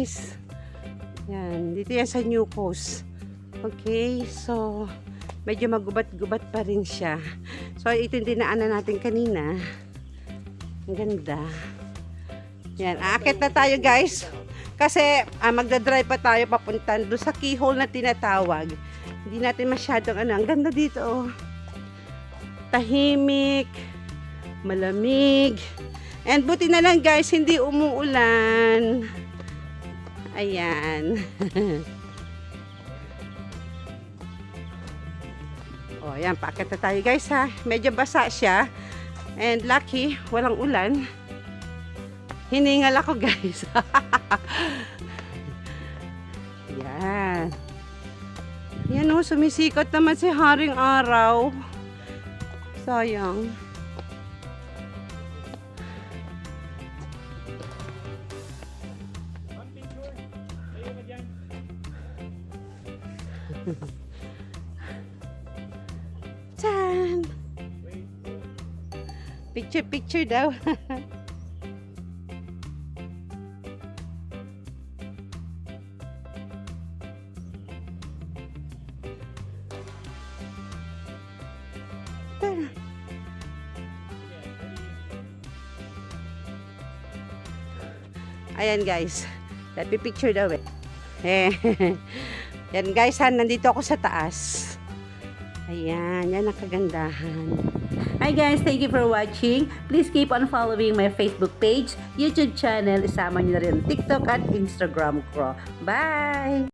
guys. Yan, dito yan sa New Coast. Okay, so medyo magubat-gubat pa rin siya. So ito yung dinaanan natin kanina. Ang ganda. Yan, aakit na tayo guys. Kasi magdadrive pa tayo papunta doon sa keyhole na tinatawag. Hindi natin masyadong ang ganda dito. Oh. Tahimik, malamig. And buti na lang guys, hindi umuulan. Ayan. O, yan. Paakyat na tayo guys ha. Medyo basa siya. And lucky, walang ulan. Hiningal ako guys. Yan. Yan o, sumisikot naman si Haring Araw. Sayang. Tan! Picture daw. Tara. Ayan guys. Picture daw eh. Yan guys, nandito ako sa taas. Ayan, yan ang kagandahan. Hi guys, thank you for watching. Please keep on following my Facebook page, YouTube channel, isama nyo na rin TikTok at Instagram ko. Bye!